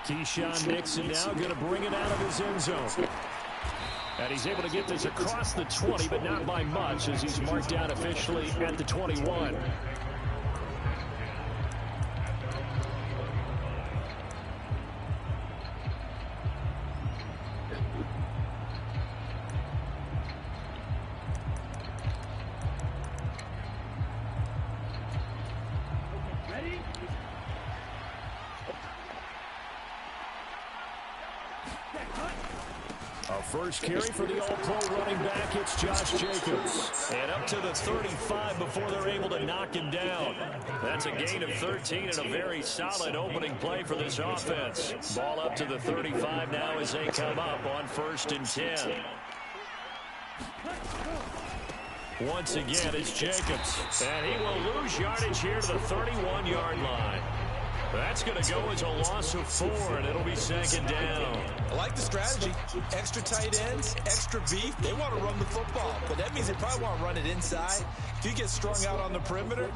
Keyshawn Nixon now going to bring it out of his end zone. And he's able to get this across the 20, but not by much, as he's marked down officially at the 21. First carry for the All-Pro running back, it's Josh Jacobs. And up to the 35 before they're able to knock him down. That's a gain of 13 and a very solid opening play for this offense. Ball up to the 35 now as they come up on 1st and 10. Once again, it's Jacobs. And he will lose yardage here to the 31-yard line. That's going to go as a loss of 4, and it'll be 2nd down. I like the strategy. Extra tight ends, extra beef. They want to run the football, but that means they probably want to run it inside. If you get strung out on the perimeter,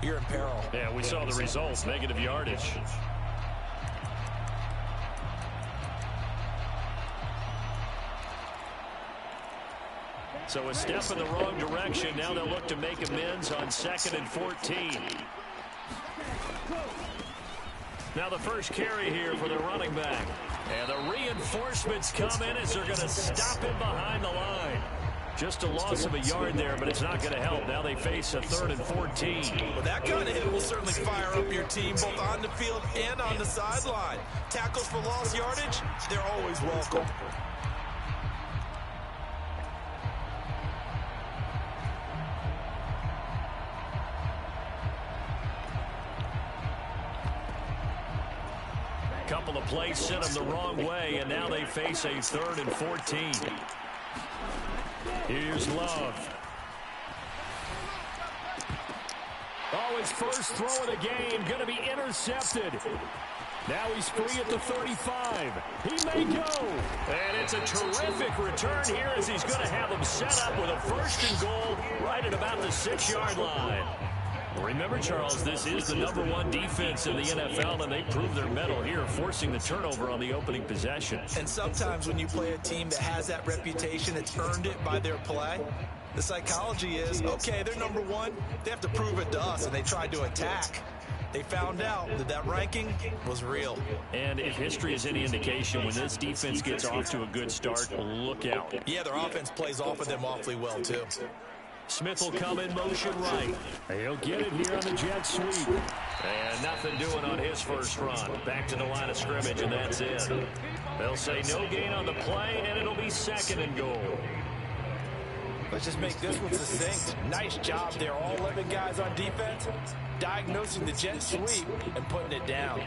you're in peril. Yeah, we saw the results, negative yardage. So a step in the wrong direction. Now they'll look to make amends on 2nd and 14. Now the first carry here for the running back. And the reinforcements come in as they're going to stop him behind the line. Just a loss of a yard there, but it's not going to help. Now they face a 3rd and 14. Well, that kind of hit will certainly fire up your team both on the field and on the sideline. Tackles for lost yardage, they're always welcome. Couple of plays sent them the wrong way, and now they face a 3rd and 14. Here's Love. Oh, his first throw of the game going to be intercepted. Now he's free at the 35. He may go. And it's a terrific return here as he's going to have them set up with a 1st and goal right at about the 6-yard line. Remember, Charles, this is the #1 defense in the NFL, and they prove their mettle here, forcing the turnover on the opening possession. And sometimes when you play a team that has that reputation, it's earned it by their play. The psychology is, okay, they're #1. They have to prove it to us, and they tried to attack. They found out that ranking was real. And if history is any indication, when this defense gets off to a good start, look out. Yeah, their offense plays off of them awfully well, too. Smith will come in motion right. He'll get it here on the jet sweep. And nothing doing on his first run. Back to the line of scrimmage, and that's it. They'll say no gain on the play, and it'll be 2nd and goal. Let's just make this one succinct. Nice job there, all 11 guys on defense, diagnosing the jet sweep and putting it down.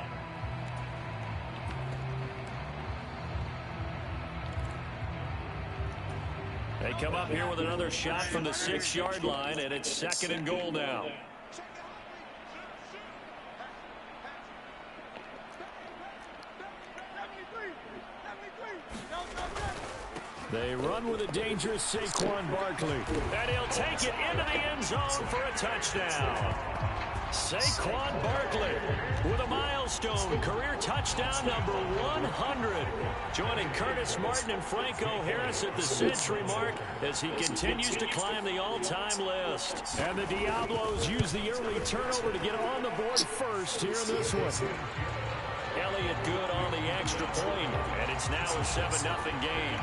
They come up here with another shot from the 6-yard line, and it's 2nd and goal now. They run with a dangerous Saquon Barkley. And he'll take it into the end zone for a touchdown. Saquon Barkley with a milestone career touchdown number 100. Joining Curtis Martin and Franco Harris at the century mark as he continues to climb the all-time list. And the Diablos use the early turnover to get on the board first here in this one. Elliott good on the extra point, and it's now a 7-0 game.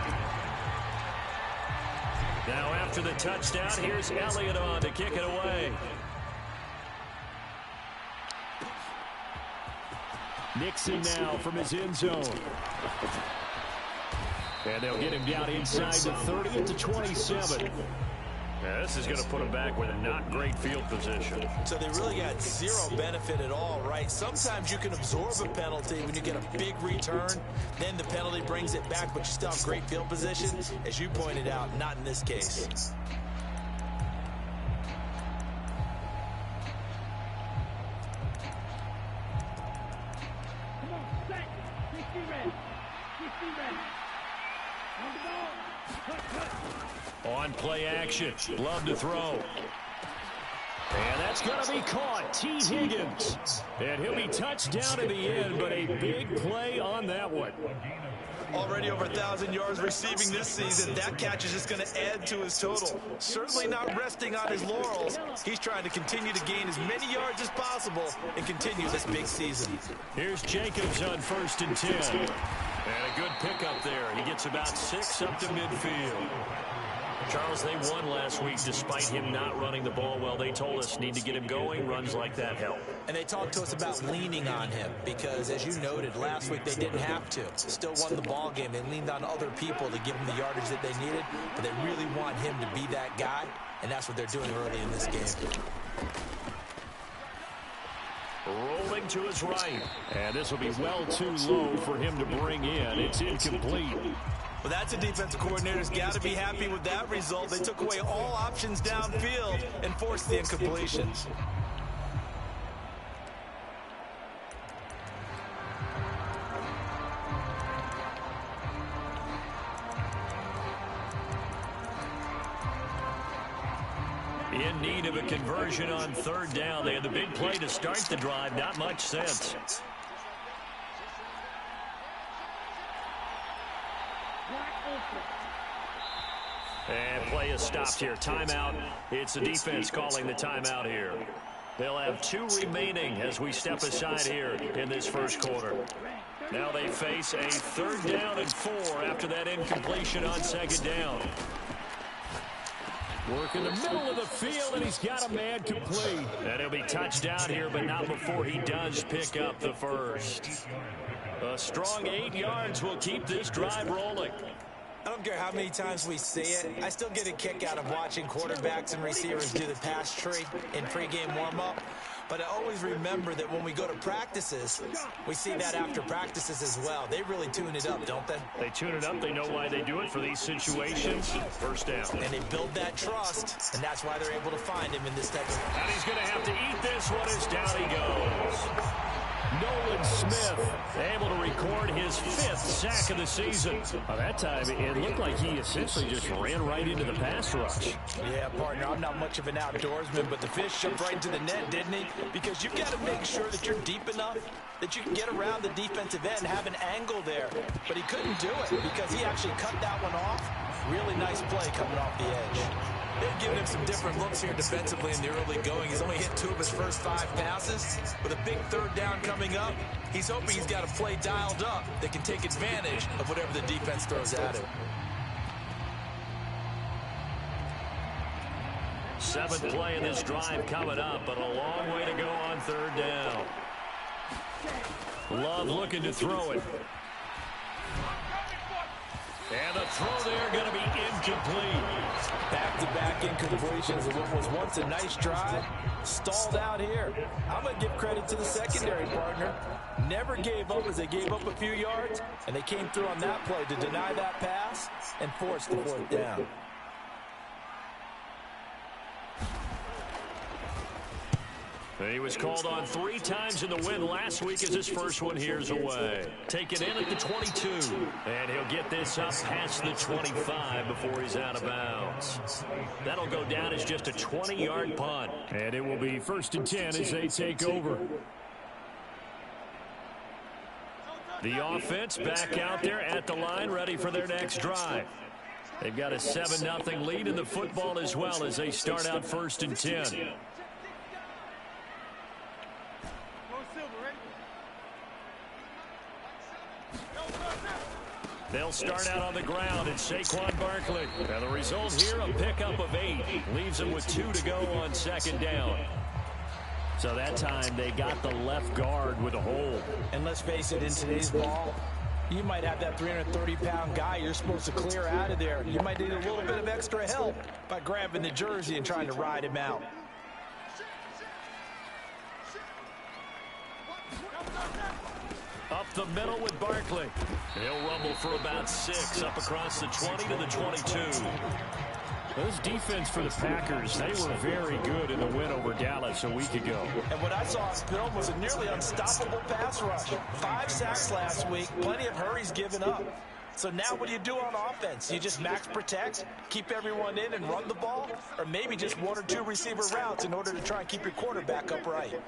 Now after the touchdown, here's Elliott on to kick it away. Nixon now from his end zone. And they'll get him down inside the 30 at the 27. Yeah, this is going to put him back with a not great field position. So they really got zero benefit at all, right? Sometimes you can absorb a penalty when you get a big return. Then the penalty brings it back, but you still have great field position. As you pointed out, not in this case. On play action, Love to throw. And that's going to be caught. T. Higgins. And he'll be touched down in the end, but a big play on that one. Already over 1,000 yards receiving this season. That catch is just going to add to his total. Certainly not resting on his laurels. He's trying to continue to gain as many yards as possible and continue this big season. Here's Jacobs on 1st and 10. And a good pickup there. He gets about 6 up to midfield. Charles, they won last week despite him not running the ball well. They told us need to get him going. Runs like that help. And they talked to us about leaning on him because, as you noted, last week they didn't have to. Still won the ball game. They leaned on other people to give them the yardage that they needed, but they really want him to be that guy, and that's what they're doing early in this game. Rolling to his right. And this will be well too low for him to bring in. It's incomplete. Well, that's a defensive coordinator's got to be happy with that result. They took away all options downfield and forced the incompletions. In need of a conversion on 3rd down. They had the big play to start the drive. Not much sense. And play is stopped here. Timeout. It's the defense calling the timeout here. They'll have 2 remaining as we step aside here in this first quarter. Now they face a 3rd down and 4 after that incompletion on 2nd down. Work in the middle of the field, and he's got a man complete. And he'll be touched down here, but not before he does pick up the first. A strong 8 yards will keep this drive rolling. I don't care how many times we see it. I still get a kick out of watching quarterbacks and receivers do the pass tree in pregame warm-up. But I always remember that when we go to practices, we see that after practices as well. They really tune it up, don't they? They tune it up. They know why they do it for these situations. 1st down. And they build that trust, and that's why they're able to find him in this type of... And he's going to have to eat this one as down he goes. Nolan Smith able to record his 5th sack of the season. By that time, it looked like he essentially just ran right into the pass rush. Yeah, partner, I'm not much of an outdoorsman, but the fish jumped right into the net, didn't he? Because you've got to make sure that you're deep enough that you can get around the defensive end, have an angle there. But he couldn't do it because he actually cut that one off. Really nice play coming off the edge. They've given him some different looks here defensively in the early going. He's only hit 2 of his first 5 passes. With a big 3rd down coming up, he's hoping he's got a play dialed up that can take advantage of whatever the defense throws at him. 7th play in this drive coming up, but a long way to go on 3rd down. Love looking to throw it. And the throw there going to be incomplete. Back-to-back incompletions of what was once a nice drive. Stalled out here. I'm going to give credit to the secondary, partner. Never gave up as they gave up a few yards, and they came through on that play to deny that pass and force the 4th down. He was called on 3 times in the win last week as his first one here's away. Take it in at the 22. And he'll get this up past the 25 before he's out of bounds. That'll go down as just a 20-yard punt. And it will be 1st and 10 as they take over. The offense back out there at the line, ready for their next drive. They've got a 7-0 lead in the football as well as they start out 1st and 10. They'll start out on the ground. It's Saquon Barkley. And the result here, a pickup of 8. Leaves them with 2 to go on 2nd down. So that time they got the left guard with a hold. And let's face it, in today's ball, you might have that 330-pound guy you're supposed to clear out of there. You might need a little bit of extra help by grabbing the jersey and trying to ride him out. Up the middle with Barkley. He'll rumble for about 6 up across the 20 to the 22. This defense for the Packers, they were very good in the win over Dallas a week ago. And what I saw on film was a nearly unstoppable pass rush. 5 sacks last week, plenty of hurries given up. So now what do you do on offense? You just max protect, keep everyone in and run the ball, or maybe just one or two receiver routes in order to try and keep your quarterback upright.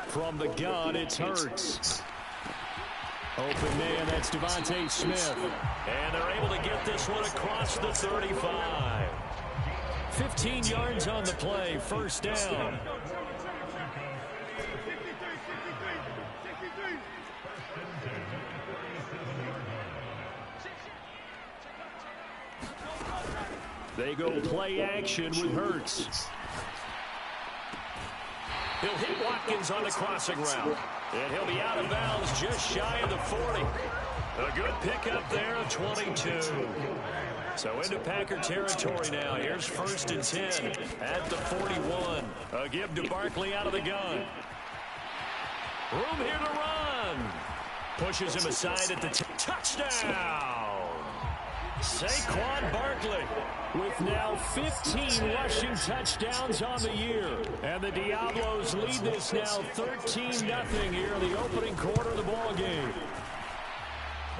From the gun, it's Hurts. Open man, that's Devontae Smith. And they're able to get this one across the 35. 15 yards on the play, first down. They go play action with Hurts. He'll hit Watkins on the crossing route. And he'll be out of bounds just shy of the 40. A good pickup there of 22. So into Packer territory now. Here's 1st and 10 at the 41. A give to Barkley out of the gun. Room here to run. Pushes him aside at the touchdown. Saquon Barkley with now 15 rushing touchdowns on the year. And the Diablos lead this now 13-0 here in the opening quarter of the ball game.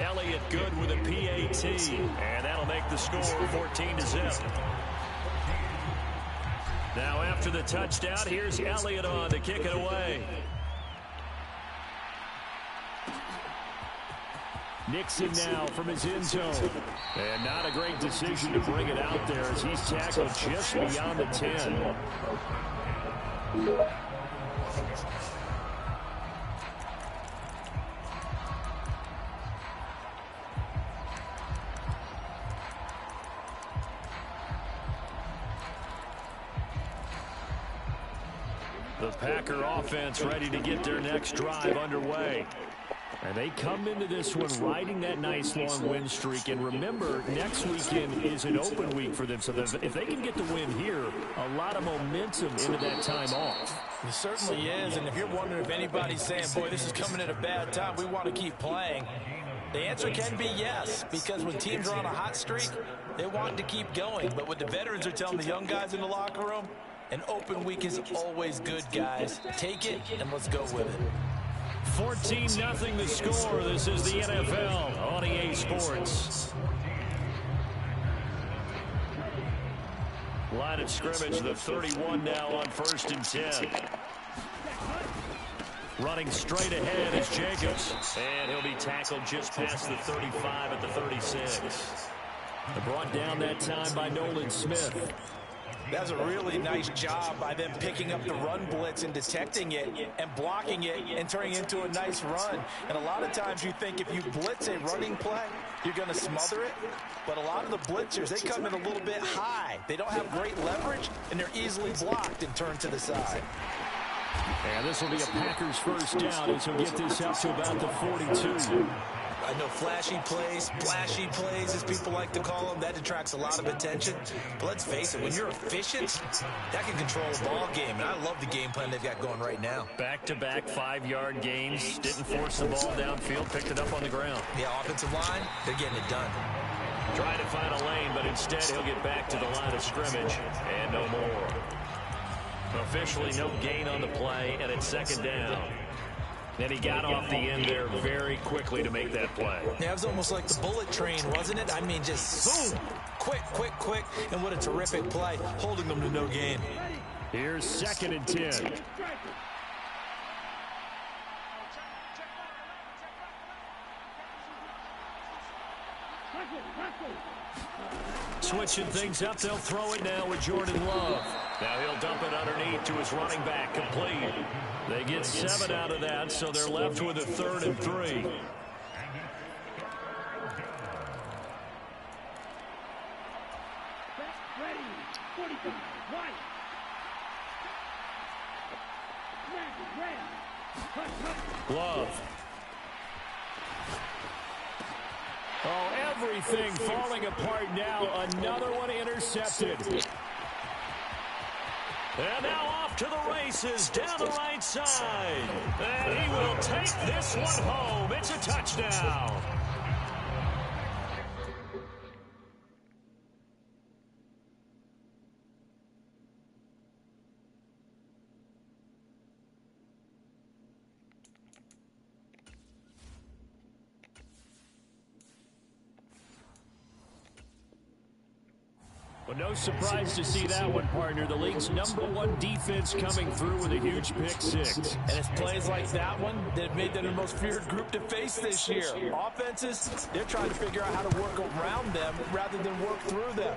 Elliott good with a PAT, and that'll make the score 14-0. Now after the touchdown, here's Elliott on to kick it away. Nixon now from his end zone. And not a great decision to bring it out there as he's tackled just beyond the 10. The Packer offense ready to get their next drive underway. And they come into this one riding that nice long win streak. And remember, next weekend is an open week for them. So if they can get the win here, a lot of momentum into that time off. It certainly is. And if you're wondering if anybody's saying, boy, this is coming at a bad time, we want to keep playing, the answer can be yes. Because when teams are on a hot streak, they want to keep going. But what the veterans are telling the young guys in the locker room, an open week is always good, guys. Take it and let's go with it. 14-0 the score. This is the NFL on EA Sports. Line of scrimmage, the 31 now on 1st and 10. Running straight ahead is Jacobs. And he'll be tackled just past the 35 at the 36. Brought down that time by Nolan Smith. That's a really nice job by them picking up the run blitz and detecting it and blocking it and turning it into a nice run. And a lot of times you think if you blitz a running play, you're going to smother it. But a lot of the blitzers, they come in a little bit high. They don't have great leverage, and they're easily blocked and turned to the side. And this will be a Packers first down as he'll get this up to about the 42. I know flashy plays, splashy plays, as people like to call them, that attracts a lot of attention. But let's face it, when you're efficient, that can control a ball game. And I love the game plan they've got going right now. Back-to-back 5-yard gains. Didn't force the ball downfield, picked it up on the ground. Yeah, offensive line, they're getting it done. Trying to find a lane, but instead he'll get back to the line of scrimmage. And no more. Officially no gain on the play, and it's 2nd down. And he got off the end there very quickly to make that play. Yeah, it was almost like the bullet train, wasn't it? I mean, just boom, quick, and what a terrific play, holding them to no gain. Here's 2nd and 10. Switching things up, they'll throw it now with Jordan Love. Now he'll dump it underneath to his running back, complete. They get 7 out of that, so they're left with a 3rd and 3. Love. Oh, everything falling apart now. Another one intercepted. And now off to the races down the right side. And he will take this one home. It's a touchdown. Well, no surprise to see that one, partner. The league's #1 defense coming through with a huge pick six. And it's plays like that one that made them the most feared group to face this year. Offenses, they're trying to figure out how to work around them rather than work through them.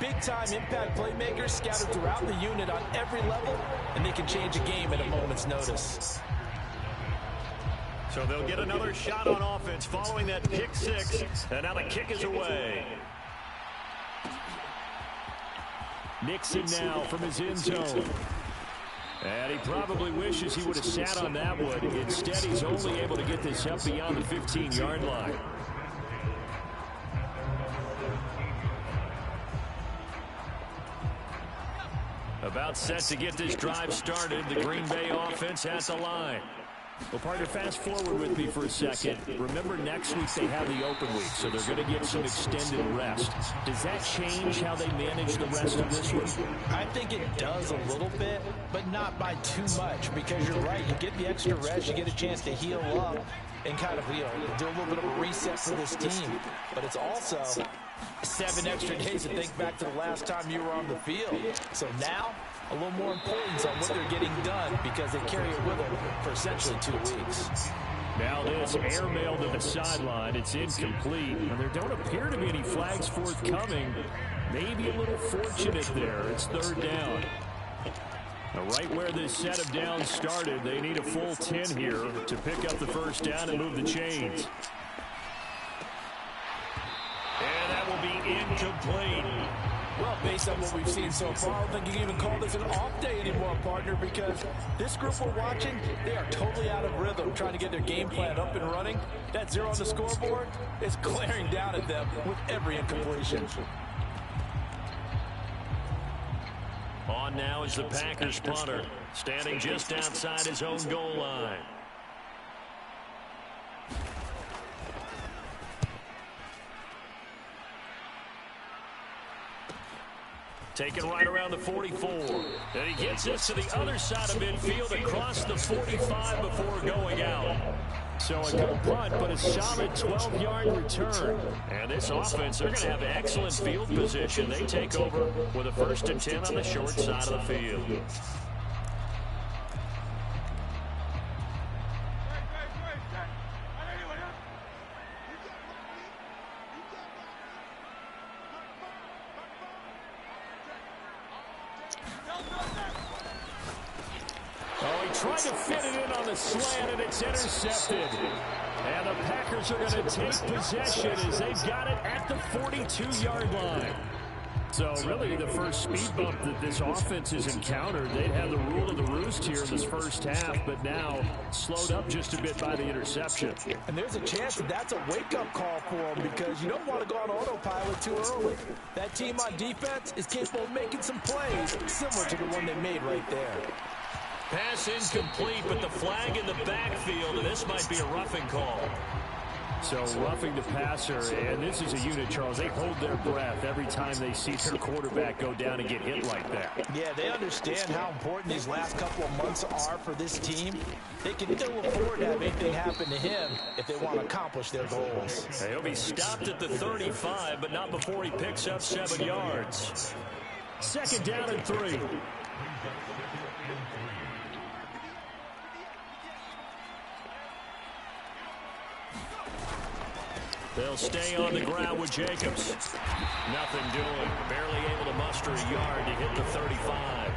Big-time impact playmakers scattered throughout the unit on every level, and they can change a game at a moment's notice. So they'll get another shot on offense following that pick six, and now the kick is away. Nixon now from his end zone. And he probably wishes he would have sat on that one. Instead, he's only able to get this up beyond the 15-yard line. About set to get this drive started. The Green Bay offense at the line. Well, partner, fast forward with me for a second. Remember, next week they have the open week, so they're going to get some extended rest. Does that change how they manage the rest of this week? I think it does a little bit, but not by too much, because you're right. You get the extra rest, you get a chance to heal up and kind of, do a little bit of a reset for this team. But it's also 7 extra days to think back to the last time you were on the field. So now, a little more importance on what they're getting done because they carry it with them for essentially 2 weeks. Now this airmail to the sideline. It's incomplete, and there don't appear to be any flags forthcoming. Maybe a little fortunate there. It's 3rd down. Now right where this set of downs started, they need a full 10 here to pick up the 1st down and move the chains. And that will be incomplete. Well, based on what we've seen so far, I don't think you can even call this an off day anymore, partner, because this group we're watching, they are totally out of rhythm, trying to get their game plan up and running. That 0 on the scoreboard is glaring down at them with every incompletion. On now is the Packers punter, standing just outside his own goal line. Taken right around the 44. And he gets this to the other side of midfield across the 45 before going out. So a good punt, but a solid 12-yard return. And this offense, they're going to have excellent field position. They take over with a 1st and 10 on the short side of the field. Tried to fit it in on the slant, and it's intercepted. And the Packers are going to take possession as they've got it at the 42-yard line. So really the first speed bump that this offense has encountered. They'd had the rule of the roost here in this first half, but now slowed up just a bit by the interception. And there's a chance that that's a wake-up call for them because you don't want to go on autopilot too early. That team on defense is capable of making some plays similar to the one they made right there. Pass incomplete, but the flag in the backfield, and this might be a roughing call. So roughing the passer, and this is a unit, Charles. They hold their breath every time they see their quarterback go down and get hit like that. Yeah, they understand how important these last couple of months are for this team. They can ill afford to have anything happen to him if they want to accomplish their goals. He'll be stopped at the 35, but not before he picks up 7 yards. 2nd down and 3. They'll stay on the ground with Jacobs. Nothing doing. Barely able to muster a yard to hit the 35.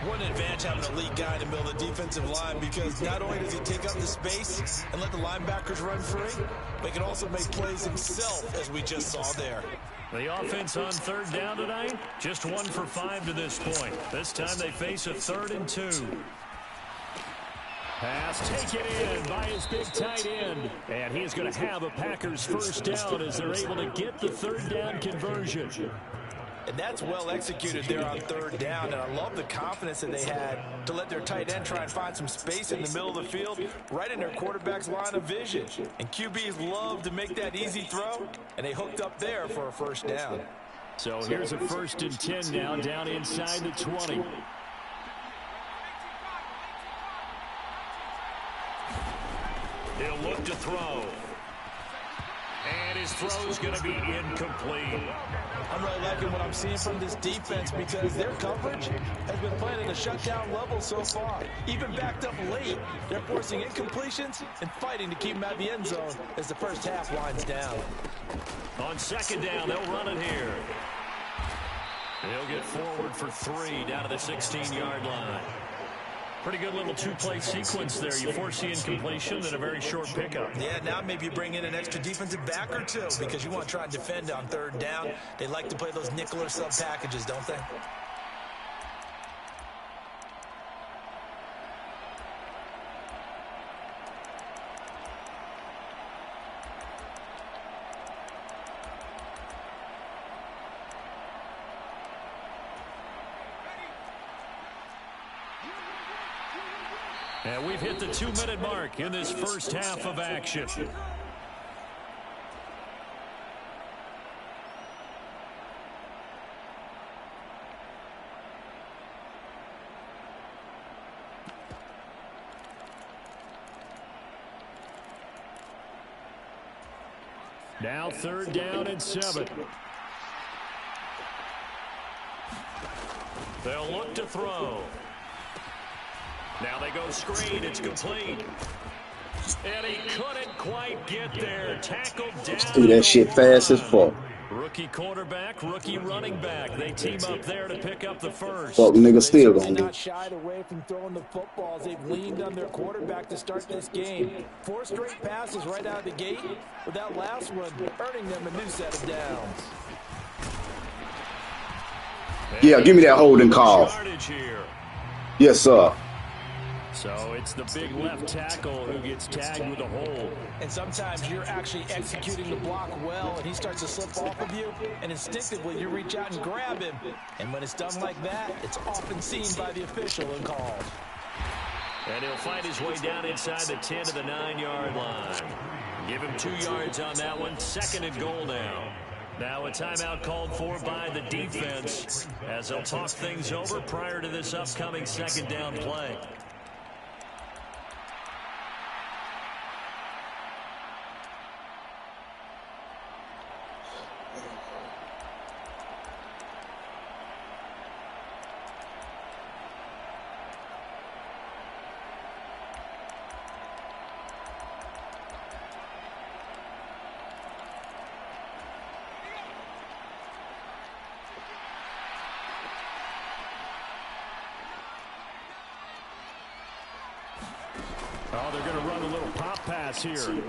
What an advantage having an elite guy in the middle of the defensive line because not only does he take up the space and let the linebackers run free, but he can also make plays himself, as we just saw there. The offense on 3rd down tonight, just 1 for 5 to this point. This time they face a 3rd and 2. Pass taken in by his big tight end. And he is going to have a Packers 1st down as they're able to get the 3rd down conversion. And that's well executed there on 3rd down. And I love the confidence that they had to let their tight end try and find some space in the middle of the field, right in their quarterback's line of vision. And QBs love to make that easy throw, and they hooked up there for a 1st down. So here's a 1st and 10 now, down inside the 20. He'll look to throw. And his throw's going to be incomplete. I'm really liking what I'm seeing from this defense because their coverage has been playing at a shutdown level so far. Even backed up late, they're forcing incompletions and fighting to keep them out of the end zone as the first half winds down. On second down, they'll run it here. They'll get forward for 3 down to the 16-yard line. Pretty good little two-play sequence there. You force the incompletion and a very short pickup. Yeah, now maybe you bring in an extra defensive back or two because you want to try and defend on third down. They like to play those nickel or sub packages, don't they? And we've hit the 2-minute mark in this first half of action. Now 3rd down and 7. They'll look to throw. Now they go screen. It's complete. And he couldn't quite get there. Tackled down. Just do that shit fast as fuck. Rookie quarterback, rookie running back. They team up there to pick up the first. Fuck nigga still gonna do. Not shied away from throwing the footballs. They've leaned on their quarterback to start this game. 4 straight passes right out of the gate, with that last one earning them a new set of downs. Yeah, give me that holding call. Yes, sir. So it's the big left tackle who gets tagged with a hold. And sometimes you're actually executing the block well, and he starts to slip off of you, and instinctively you reach out and grab him. And when it's done like that, it's often seen by the official and called. And he'll find his way down inside the 10 to the 9-yard line. Give him 2 yards on that one. 2nd and goal now. Now a timeout called for by the defense as they'll talk things over prior to this upcoming 2nd down play. Oh, they're going to run a little pop pass here.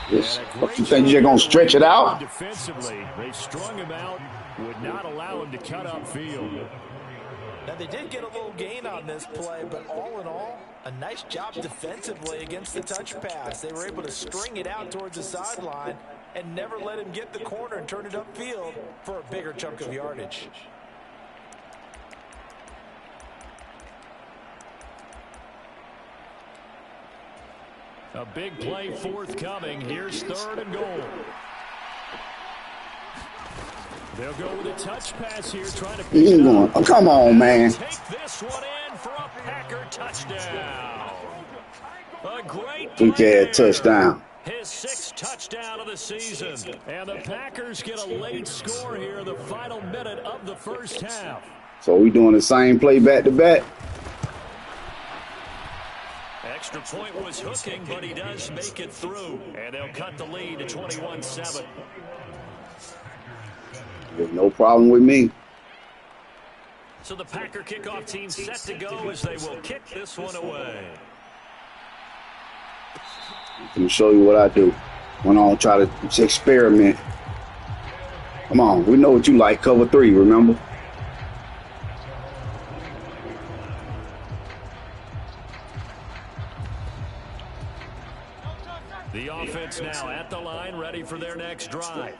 Yes. What you think you're going to stretch it out? Defensively, they strung him out, would not allow him to cut upfield. Now, they did get a little gain on this play, but all in all, a nice job defensively against the touch pass. They were able to string it out towards the sideline and never let him get the corner and turn it upfield for a bigger chunk of yardage. A big play forthcoming. Here's 3rd and goal. They'll go with a touch pass here, trying to pick it up. Oh, come on, man. Take this one in for a Packer touchdown. A great play. Touchdown. His 6th touchdown of the season. And the Packers get a late score here in the final minute of the first half. So we doing the same play back to back? Extra point was hooking, but he does make it through. And they'll cut the lead to 21-7. There's no problem with me. So the Packer kickoff team set to go as they will kick this one away. Let me show you what I do when I try to experiment. Come on, we know what you like. Cover 3, remember? The offense now at the line, ready for their next drive.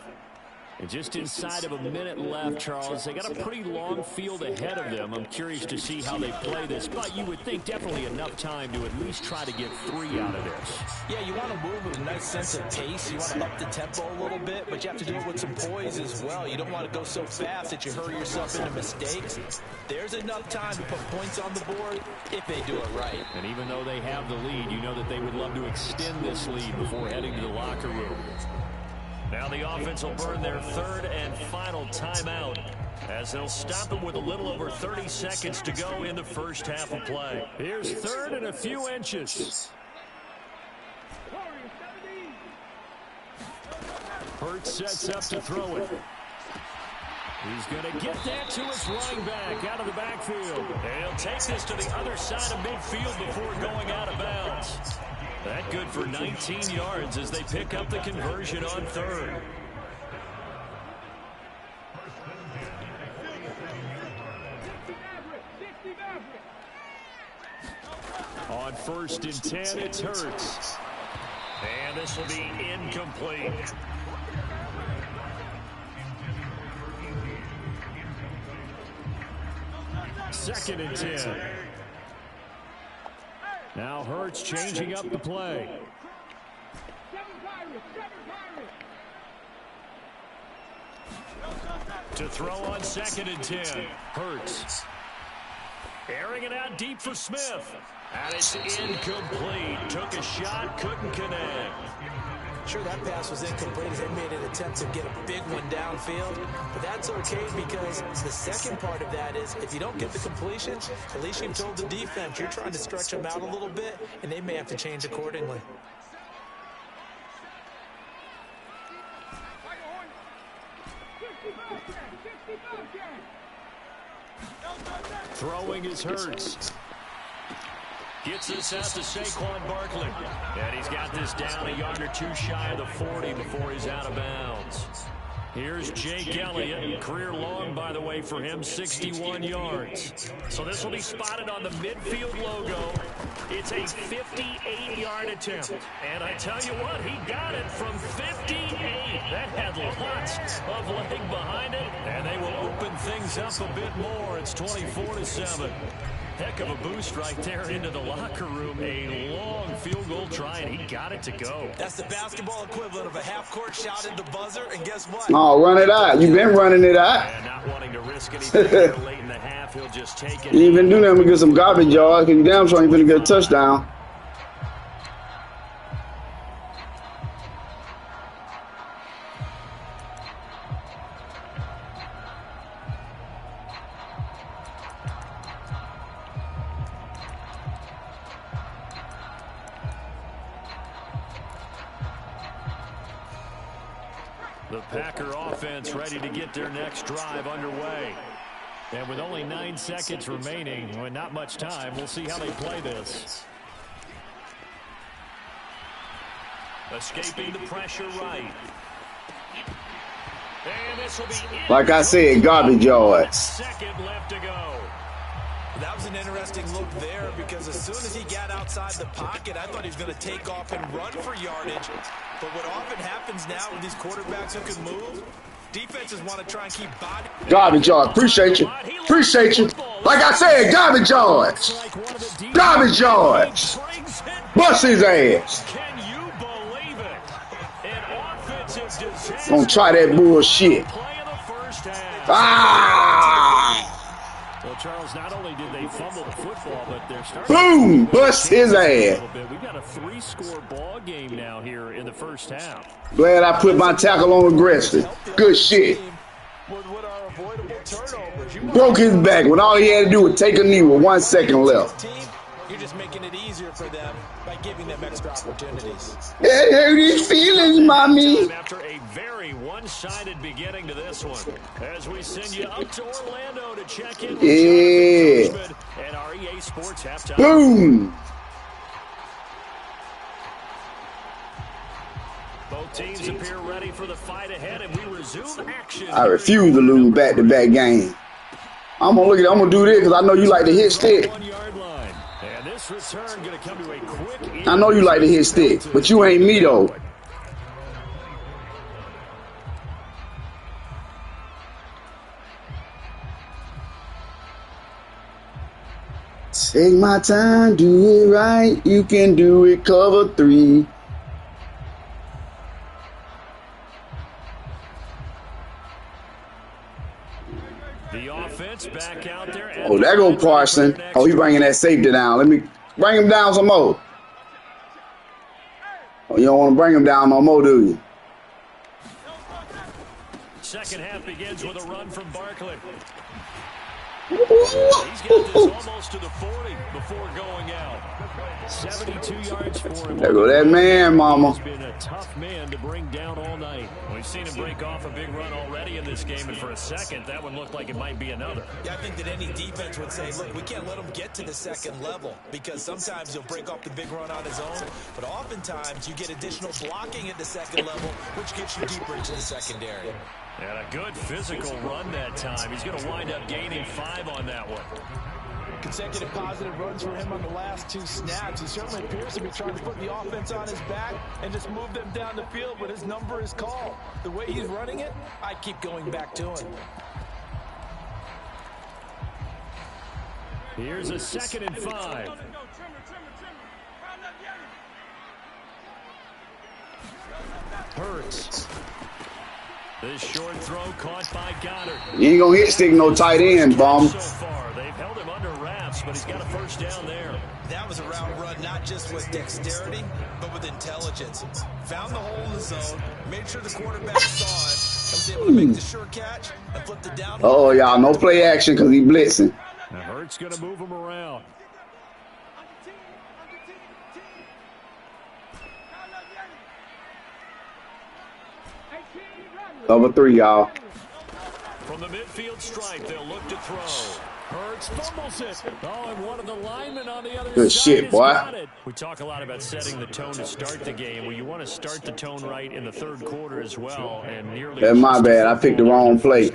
And just inside of a minute left, Charles. They got a pretty long field ahead of them. I'm curious to see how they play this, but you would think definitely enough time to at least try to get 3 out of this. Yeah, you want to move with a nice sense of pace. You want to up the tempo a little bit, but you have to do it with some poise as well. You don't want to go so fast that you hurry yourself into mistakes. There's enough time to put points on the board if they do it right. And even though they have the lead, you know that they would love to extend this lead before heading to the locker room. Now the offense will burn their 3rd and final timeout as they'll stop them with a little over 30 seconds to go in the first half of play. Here's 3rd and a few inches. Hurts sets up to throw it. He's going to get that to his running back out of the backfield. And he'll take this to the other side of midfield before going out of bounds. That good for 19 yards as they pick up the conversion on 3rd. On 1st and 10, it's Hurts. And this will be incomplete. Second and 10. Now Hurts changing up the play. To throw on 2nd and 10. Hurts. Airing it out deep for Smith. And it's incomplete. Took a shot, couldn't connect. Sure, that pass was incomplete as they made an attempt to get a big one downfield. But that's okay because the second part of that is if you don't get the completion, at least you've told the defense you're trying to stretch them out a little bit, and they may have to change accordingly. Throwing is Hurts. Gets this out to Saquon Barkley. And he's got this down a yard or 2 shy of the 40 before he's out of bounds. Here's Jake Elliott. Career long, by the way, for him, 61 yards. So this will be spotted on the midfield logo. It's a 58-yard attempt. And I tell you what, he got it from 58. That had lots of leg behind it. And they will open things up a bit more. It's 24-7. Heck of a boost right there into the locker room. A long field goal try, and he got it to go. That's the basketball equivalent of a half-court shot at the buzzer, and guess what? Oh, run it out. You've been running it out. And not wanting to risk anything here late in the half, he'll just take it. You ain't even do nothing but get some garbage yards. You damn sure ain't gonna get a touchdown. The Packer offense ready to get their next drive underway. And with only 9 seconds remaining, well, not much time, we'll see how they play this. Escaping the pressure right. And this will be like I said, garbage yards. Second left to go. That was an interesting look there because as soon as he got outside the pocket, I thought he was going to take off and run for yardage. But what often happens now with these quarterbacks who can move, defenses want to try and keep body. Garbage yards. Appreciate you. Appreciate you. Like I said, garbage yards. Garbage yards. Bust his ass. Can you believe it? An offensive disaster. Gonna try that bullshit. Play in the first half. Ah! Well, Charles, not only did they fumble the football, but they're starting Boom! Bust his ass. We've got a 3-score ball game now here in the first half. Glad I put my tackle on aggressive. Good shit. What are avoidable turnovers? Broke his back when all he had to do was take a knee with 1 second left. You're just making it easier for them by giving them extra opportunities. It hurt his feelings, mommy. After a very one-sided beginning to this one, as we send you up to Orlando to check in with Yeah. and our EA Sports halftime. Boom. Both teams appear ready for the fight ahead, and we resume action. I refuse to lose back-to-back game. I'm gonna do this because I know you like to hit stick. 1-yard line. And this return going to come to a quick. I know you like to hit stick, but you ain't me though. Take my time, do it right. You can do it, cover 3. The offense back out there. Oh, there go Parson. Oh, he bringing that safety down. Let me bring him down some more. Oh, you don't want to bring him down no more, do you? Second half begins with a run from Barkley. He's got this almost to the 40 before going out. 72 yards for him. There go that man, mama. He's been a tough man to bring down all night. We've seen him break off a big run already in this game, and for a second, that one looked like it might be another. Yeah, I think that any defense would say, look, we can't let him get to the second level, because sometimes he'll break off the big run on his own, but oftentimes you get additional blocking at the second level, which gets you deeper into the secondary. And a good physical run that time. He's going to wind up gaining 5 on that one. Consecutive positive runs for him on the last 2 snaps. He certainly appears to be trying to put the offense on his back and just move them down the field, but his number is called. The way he's running it, I keep going back to him. Here's a 2nd and 5. Hurts. This short throw caught by Goddard. You ain't gonna hit stick no tight end, bum. So far, they've held him under wraps, but he's got a first down there. That was a route run, not just with dexterity, but with intelligence. Found the hole in the zone, made sure the quarterback saw it, and was able to make the sure catch and flip the down. Oh, y'all, no play action because he blitzing. Now Hurts going to move him around. Cover 3, y'all. From the midfield stripe, they'll look to throw. Hurts fumbles it. Oh, and one of the linemen on the other Good side shit, boy. got it. We talk a lot about setting the tone to start the game. Well, you want to start the tone right in the third quarter as well. And nearly That's my bad. I picked the wrong play.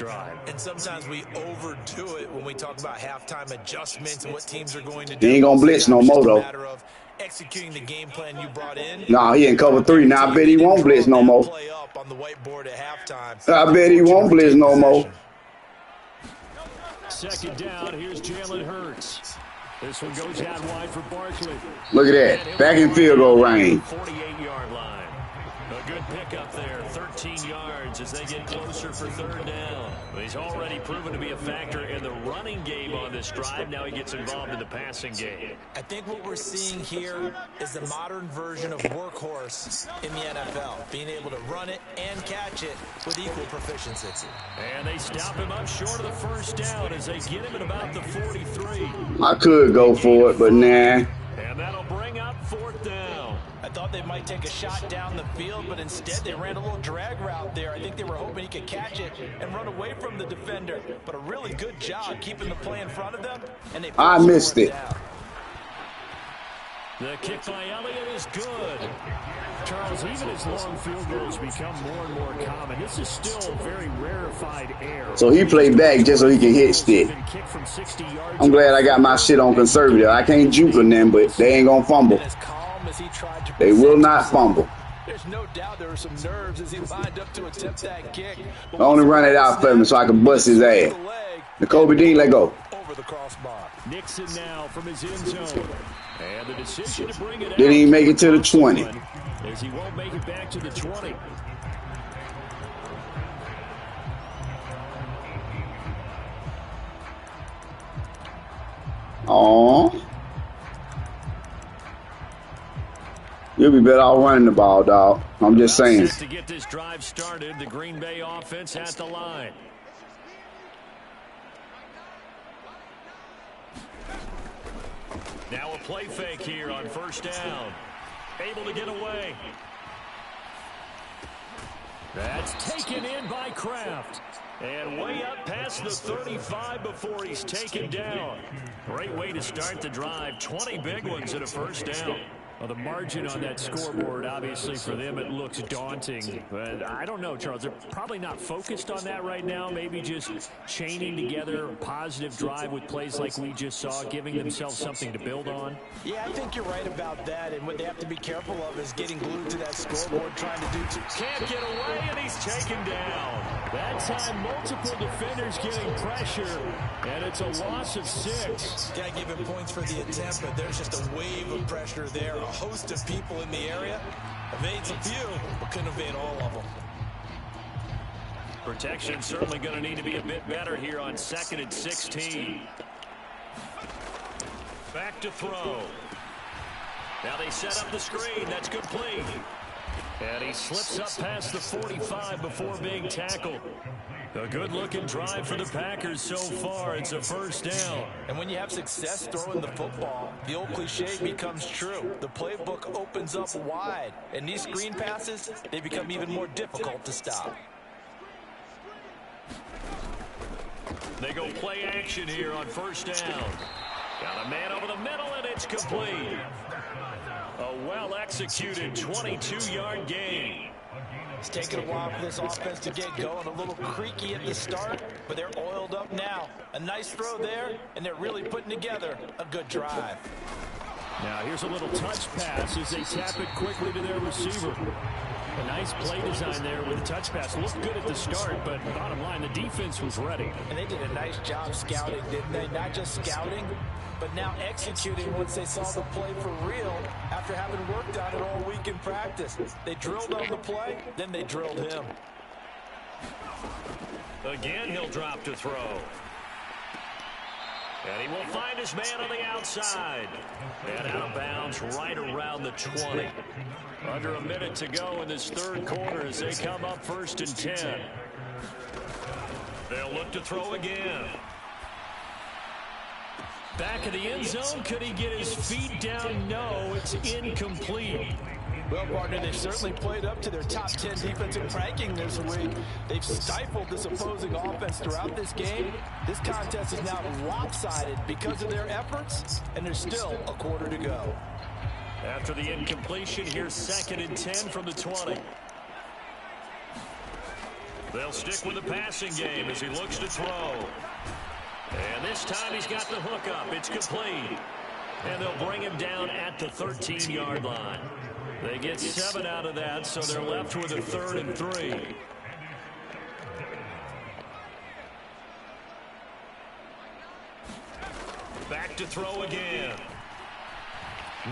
And sometimes we overdo it when we talk about halftime adjustments and what teams are going to do. He ain't gonna blitz no more, though. Executing the game plan you brought in. Nah, he in cover 3. Now I bet he won't blitz no more. Play up on the whiteboard at halftime. I bet he won't blitz no more. Second down, here's Jalen Hurts. This one goes out wide for Barkley. Look at that. Back in field goal range. 48-yard line. A good pickup there, 13 yards as they get closer for third down. He's already proven to be a factor in the running game on this drive. Now he gets involved in the passing game. I think what we're seeing here is the modern version of workhorse in the NFL, being able to run it and catch it with equal proficiency. And they stop him up short of the first down as they get him at about the 43. I could go for it, but nah. And that'll bring up 4th down. I thought they might take a shot down the field, but instead they ran a little drag route there. I think they were hoping he could catch it and run away from the defender. But a really good job keeping the play in front of them. And I missed it. Down. The kick by Elliott is good. Charles, even as long field goals become more and more common, this is still very rarefied air. So he played back just so he can hit stick. I'm glad I got my shit on conservative. I can't juke on them, but they ain't gonna fumble. They will not fumble. There's no doubt there were some nerves as he lined up to attempt that kick. Only run it out for me so I can bust his ass. Kobe Dean, let go. Over the crossbar. Nixon now from his end zone. And the decision to bring it Didn't even make it to the 20. As he won't make it back to the 20. Aww. You'll be better off running the ball, dog. I'm just saying. To get this drive started, the Green Bay offense at the line. Now a play fake here on first down. Able to get away. That's taken in by Kraft. And way up past the 35 before he's taken down. Great way to start the drive. 20 big ones at a first down. Well, the margin on that scoreboard, obviously, for them, it looks daunting. But I don't know, Charles. They're probably not focused on that right now. Maybe just chaining together a positive drive with plays like we just saw, giving themselves something to build on. Yeah, I think you're right about that. And what they have to be careful of is getting glued to that scoreboard, trying to do Can't get away, and he's taken down. That time, multiple defenders getting pressure, and it's a loss of 6. Got to give him points for the attempt, but there's just a wave of pressure there. A host of people in the area. Evades a few, but couldn't evade all of them. Protection certainly going to need to be a bit better here on 2nd and 16. Back to throw. Now they set up the screen. That's complete. And he slips up past the 45 before being tackled. A good-looking drive for the Packers so far. It's a first down. And when you have success throwing the football, the old cliche becomes true. The playbook opens up wide. And these screen passes, they become even more difficult to stop. They go play action here on first down. Got a man over the middle, and it's complete. A well-executed 22-yard gain. It's taken a while for this offense to get going. A little creaky at the start, but they're oiled up now. A nice throw there, and they're really putting together a good drive. Now here's a little touch pass as they tap it quickly to their receiver. A nice play design there with the touch pass. Looked good at the start, but bottom line, the defense was ready. And they did a nice job scouting, didn't they? Not just scouting, but now executing once they saw the play for real after having worked on it all week in practice. They drilled on the play, then they drilled him. Again, he'll drop to throw. And he will find his man on the outside. And out of bounds right around the 20. Under a minute to go in this third quarter as they come up 1st and 10. They'll look to throw again. Back of the end zone. Could he get his feet down? No, it's incomplete. Well, partner, they've certainly played up to their top 10 defensive ranking this week. They've stifled this opposing offense throughout this game. This contest is now lopsided because of their efforts, and there's still a quarter to go. After the incompletion, here's 2nd and 10 from the 20. They'll stick with the passing game as he looks to throw. And this time he's got the hook up. It's complete. And they'll bring him down at the 13-yard line. They get 7 out of that, so they're left with a 3rd and 3. Back to throw again.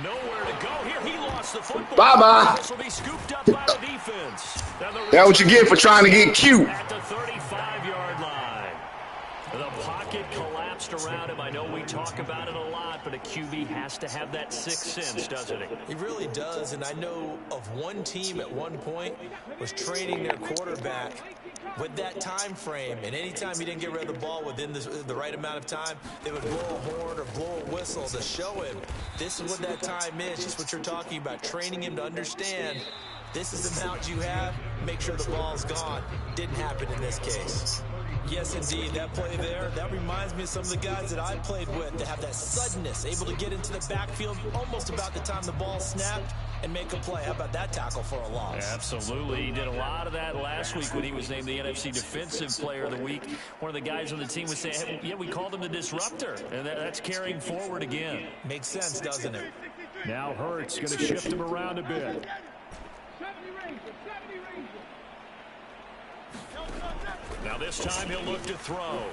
Nowhere to go here. He lost the football. Bye-bye. This will be scooped up by the defense. That's what you get for trying to get cute. At the 35-yard line. The pocket collapsed around him. I know we talk about it a lot, but a QB has to have that sixth sense, doesn't he? He really does, and I know of one team at one point was training their quarterback with that time frame, and anytime he didn't get rid of the ball within the right amount of time, they would blow a horn or blow a whistle to show him this is what that time is, just what you're talking about, training him to understand this is the amount you have, make sure the ball's gone. Didn't happen in this case. Yes, indeed. That play there, that reminds me of some of the guys that I played with that have that suddenness, able to get into the backfield almost about the time the ball snapped and make a play. How about that tackle for a loss? Absolutely. He did a lot of that last week when he was named the NFC Defensive Player of the Week. One of the guys on the team was saying, hey, yeah, we called him the disruptor, and that's carrying forward again. Makes sense, doesn't it? Now Hurts going to shift him around a bit. Now this time he'll look to throw.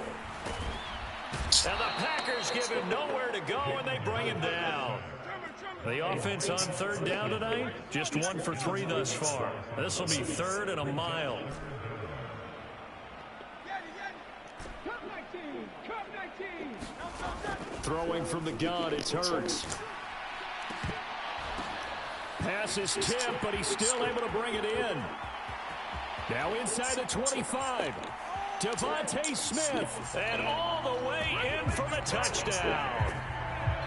And the Packers give him nowhere to go, and they bring him down. The offense on third down tonight, just 1 for 3 thus far. This will be 3rd and a mile. Throwing from the gun, it's Hurts. Pass is tipped, but he's still able to bring it in. Now inside the 25. Devontae Smith, and all the way in for the touchdown.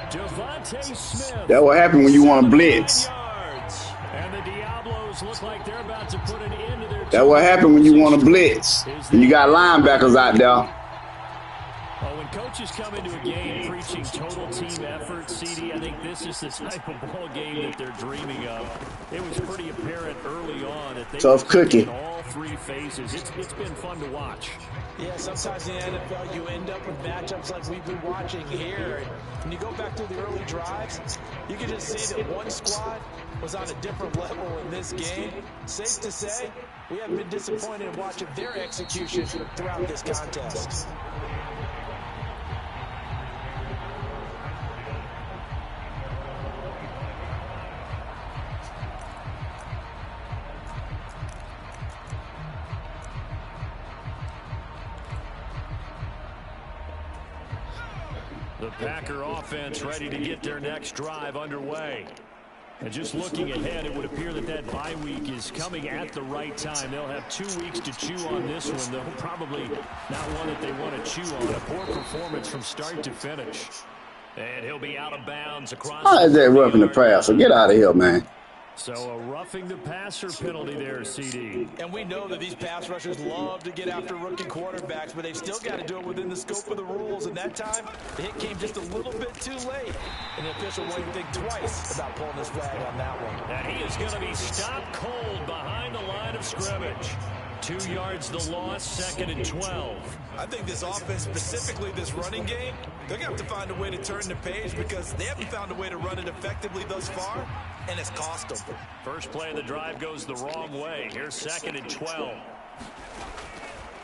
Devontae Smith. That will happen when you want to blitz. And the Diablos look like they're about to put an end to their. That will happen when you want to blitz. And you got linebackers out there. Oh, and coaches come into a game preaching total team effort, CD, I think this is the type of ball game that they're dreaming of. It was pretty apparent early on that they tough cookie in all three phases. It's been fun to watch. Yeah, sometimes in the NFL you end up with matchups like we've been watching here. And when you go back to the early drives, you can just see that one squad was on a different level in this game. Safe to say, we haven't been disappointed in watching their execution throughout this contest. The Packer offense ready to get their next drive underway. And just looking ahead, it would appear that that bye week is coming at the right time. They'll have 2 weeks to chew on this one. They'll probably not one that they want to chew on. A poor performance from start to finish. And he'll be out of bounds across. How is that roughing the passer? Get out of here, man. So a roughing the passer penalty there, CD. And we know that these pass rushers love to get after rookie quarterbacks, but they've still got to do it within the scope of the rules. And that time, the hit came just a little bit too late. And the official won't think twice about pulling this flag on that one. And he is going to be stopped cold behind the line of scrimmage. 2 yards the loss, 2nd and 12. I think this offense, specifically this running game, they're going to have to find a way to turn the page because they haven't found a way to run it effectively thus far, and it's cost them. First play of the drive goes the wrong way. Here's 2nd and 12.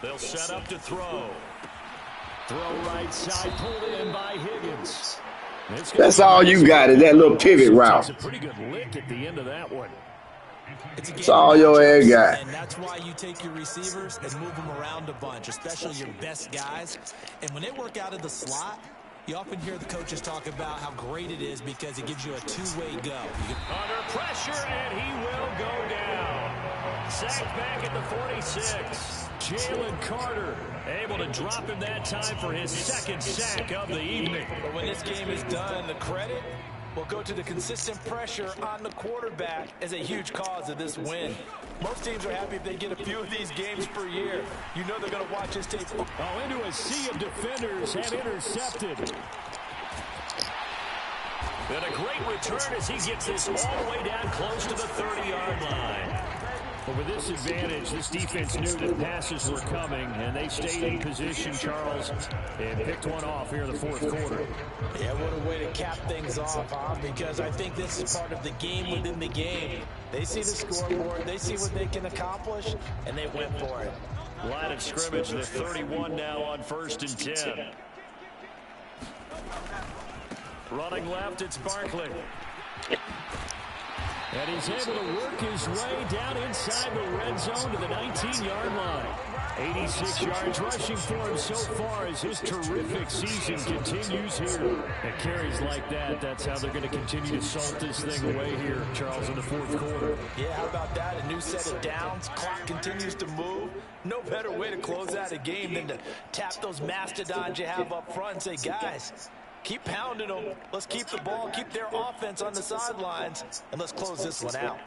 They'll set up to throw. Throw right side, pulled in by Higgins. That's all you got is that little pivot route. It's a pretty good lick at the end of that one. It's all your air guy. And that's why you take your receivers and move them around a bunch, especially your best guys. And when they work out of the slot, you often hear the coaches talk about how great it is because it gives you a two-way go. Under pressure, and he will go down. Sacked back at the 46. Jalen Carter able to drop him that time for his 2nd sack of the evening. But when this game is done, the credit will go to the consistent pressure on the quarterback as a huge cause of this win. Most teams are happy if they get a few of these games per year. You know they're going to watch this tape. Oh, into a sea of defenders have intercepted. And a great return as he gets this all the way down close to the 30-yard line. But with this advantage, this defense knew that passes were coming, and they stayed in position, Charles, and picked one off here in the 4th quarter. Yeah, what a way to cap things off, huh? Because I think this is part of the game within the game. They see the scoreboard, they see what they can accomplish, and they went for it. Line of scrimmage, the 31 now on 1st and 10. Running left, it's Barkley. And he's able to work his way down inside the red zone to the 19-yard line. 86 yards rushing for him so far as his terrific season continues here. And carries like that, that's how they're going to continue to salt this thing away here, Charles, in the 4th quarter. Yeah, how about that? A new set of downs. Clock continues to move. No better way to close out a game than to tap those mastodons you have up front and say, guys, keep pounding them. Let's keep the ball, keep their offense on the sidelines, and let's close this one out.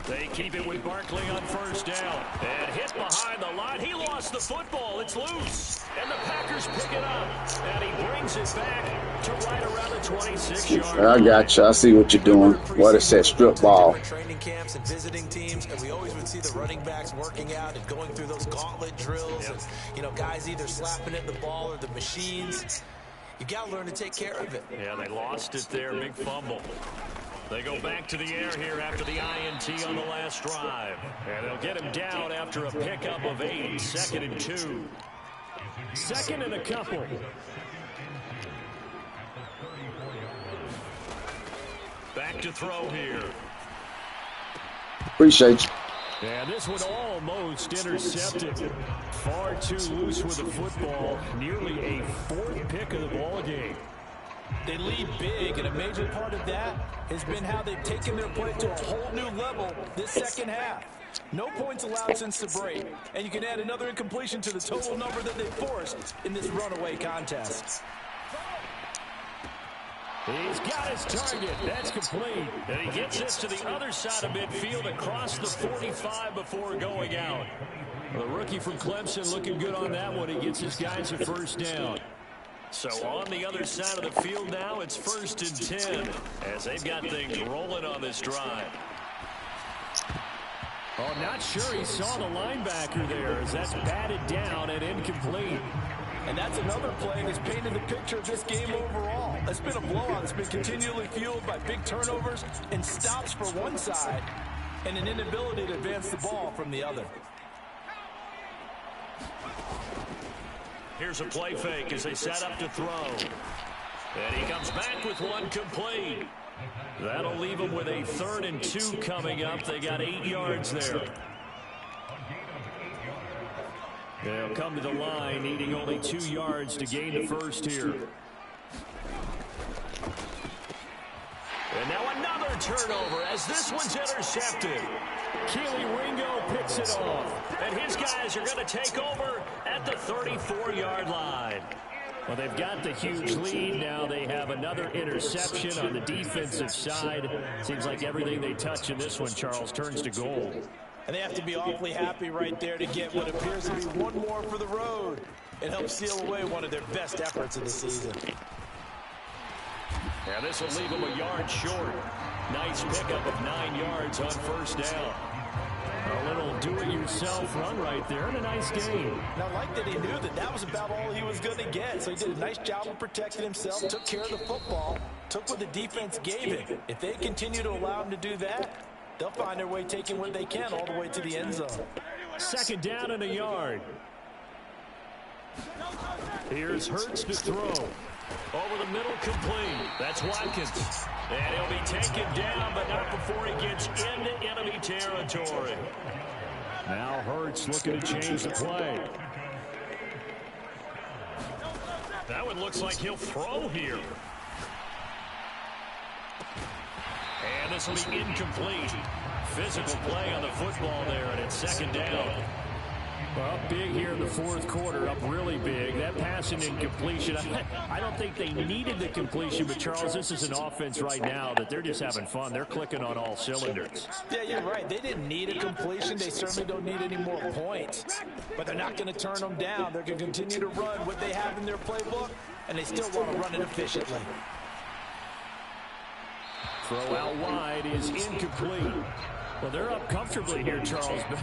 They keep it with Barkley on 1st down. And hit behind the line. He lost the football. It's loose. And the Packers pick it up. And he brings it back to right around the 26-yard line. I got you. I see what you're doing. What is that strip ball? Training camps and visiting teams, and we always would see the running backs working out and going through those gauntlet drills. And, you know, guys either slapping at the ball or the machines. You got to learn to take care of it. Yeah, they lost it there. Big fumble. They go back to the air here after the INT on the last drive. And they'll get him down after a pickup of 8. 2nd and 2. 2nd and a couple. Back to throw here. Appreciate you. And this one almost intercepted. Far too loose with the football. Nearly a 4th pick of the ball game. They lead big, and a major part of that has been how they've taken their play to a whole new level this 2nd half. No points allowed since the break, and you can add another incompletion to the total number that they forced in this runaway contest. He's got his target. That's complete. And he gets this to the other side of midfield across the 45 before going out. The rookie from Clemson looking good on that one. He gets his guys a first down. So on the other side of the field now, it's 1st and 10 as they've got things rolling on this drive. Oh, not sure he saw the linebacker there as that's batted down and incomplete. And that's another play that's painted the picture of this game overall. It's been a blowout. It's been continually fueled by big turnovers and stops for one side and an inability to advance the ball from the other. Here's a play fake as they set up to throw. And he comes back with one complete. That'll leave them with a 3rd and 2 coming up. They got 8 yards there. They'll come to the line, needing only 2 yards to gain the first here. And now another turnover as this one's intercepted. Keely Ringo picks it off. And his guys are going to take over at the 34-yard line. Well, they've got the huge lead. Now they have another interception on the defensive side. Seems like everything they touch in this one, Charles, turns to gold. And they have to be awfully happy right there to get what appears to be one more for the road. It helps seal away one of their best efforts of the season. Yeah, this will leave them a yard short. Nice pickup of 9 yards on first down. A little do-it-yourself run right there and a nice game. And I like that he knew that that was about all he was going to get. So he did a nice job of protecting himself, took care of the football, took what the defense gave him. If they continue to allow him to do that, they'll find their way taking what they can all the way to the end zone. 2nd down and a yard. Here's Hurts to throw. Over the middle, complete. That's Watkins. And he'll be taken down, but not before he gets into enemy territory. Now Hurts looking to change the play. That one looks like he'll throw here. And this will be incomplete. Physical play on the football there, and it's 2nd down. Well, up big here in the 4th quarter, up really big. That pass and incompletion, I don't think they needed the completion, but Charles, this is an offense right now that they're just having fun. They're clicking on all cylinders. Yeah, you're right. They didn't need a completion. They certainly don't need any more points. But they're not going to turn them down. They're going to continue to run what they have in their playbook, and they still want to run it efficiently. Throw out wide is incomplete. Well, they're up comfortably here, Charles, but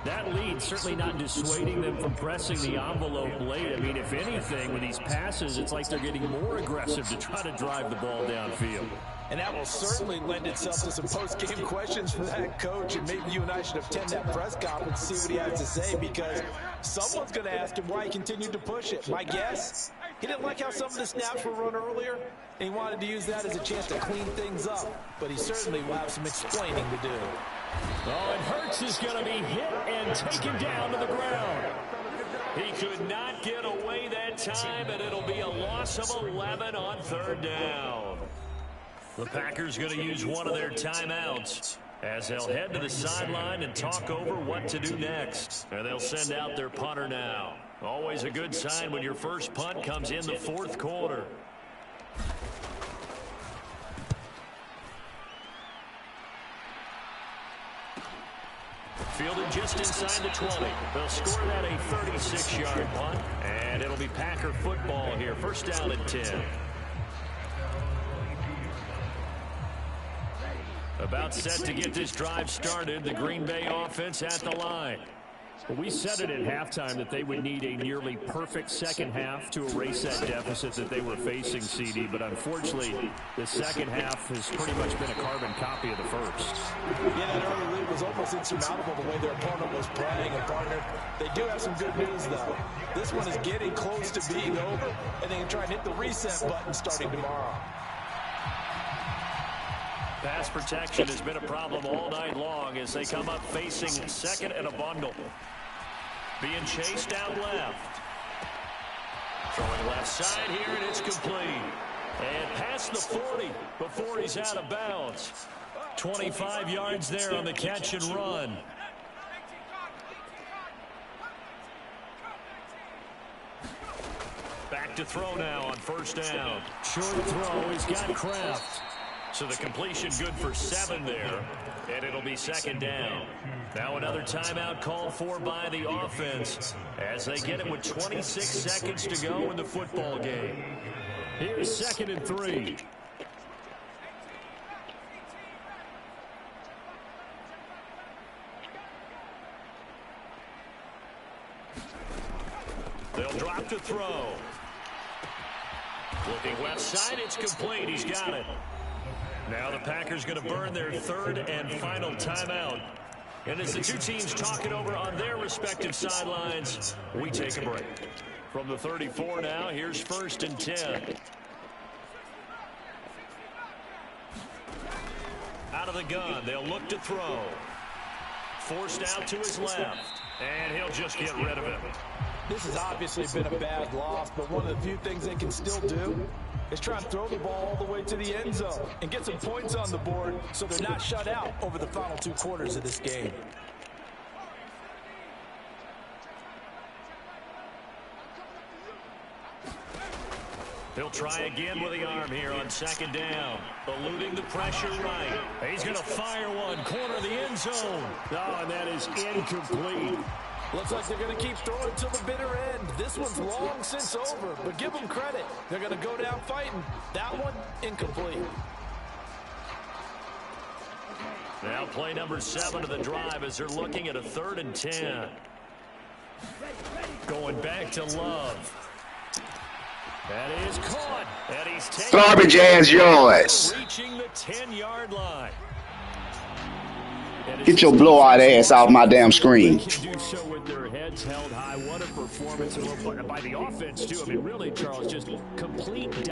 that lead certainly not dissuading them from pressing the envelope late. I mean, if anything, with these passes, it's like they're getting more aggressive to try to drive the ball downfield. And that will certainly lend itself to some post-game questions for that coach, and maybe you and I should attend that press conference and see what he has to say, because someone's going to ask him why he continued to push it. My guess, he didn't like how some of the snaps were run earlier, and he wanted to use that as a chance to clean things up, but he certainly will have some explaining to do. Oh, and Hurts is going to be hit and taken down to the ground. He could not get away that time, and it'll be a loss of 11 on 3rd down. The Packers going to use one of their timeouts as they'll head to the sideline and talk over what to do next. And they'll send out their punter now. Always a good sign when your first punt comes in the 4th quarter. Fielded just inside the 20. They'll score that a 36-yard punt, and it'll be Packer football here. 1st down and 10. About set to get this drive started. The Green Bay offense at the line. Well, we said it at halftime that they would need a nearly perfect second half to erase that deficit that they were facing, CD. But unfortunately, the second half has pretty much been a carbon copy of the first. Yeah, that early lead was almost insurmountable the way their opponent was playing. And partner, they do have some good news, though. This one is getting close to being over, and they can try and hit the reset button starting tomorrow. Pass protection has been a problem all night long as they come up facing 2nd and a bundle. Being chased out left. Throwing left side here, and it's complete. And past the 40 before he's out of bounds. 25 yards there on the catch and run. Back back to throw now on first down. Short throw. He's got Kraft. So the completion good for 7 there, and it'll be second down. Now another timeout called for by the offense as they get it with 26 seconds to go in the football game. Here's 2nd and 3. They'll drop to throw. Looking left side, it's complete. He's got it. Now the Packers going to burn their 3rd and final timeout. And as the two teams talk it over on their respective sidelines, we take a break. From the 34 now, here's 1st and 10. Out of the gun, they'll look to throw. Forced out to his left, and he'll just get rid of it. This has obviously been a bad loss, but one of the few things they can still do is try and throw the ball all the way to the end zone and get some points on the board so they're not shut out over the final 2 quarters of this game. He'll try again with the arm here on 2nd down. Eluding the pressure right. He's going to fire one. Corner of the end zone. Oh, and that is incomplete. Looks like they're going to keep throwing until the bitter end. This one's long since over, but give them credit. They're going to go down fighting. That one, incomplete. Now play number 7 of the drive as they're looking at a 3rd and 10. Going back to Love. That is caught. And he's taken garbage ass yards. Reaching the 10-yard line. Get your blowout ass off my damn screen. Can do so with their heads held high. What a performance by the offense, too. I mean, really, Charles, just complete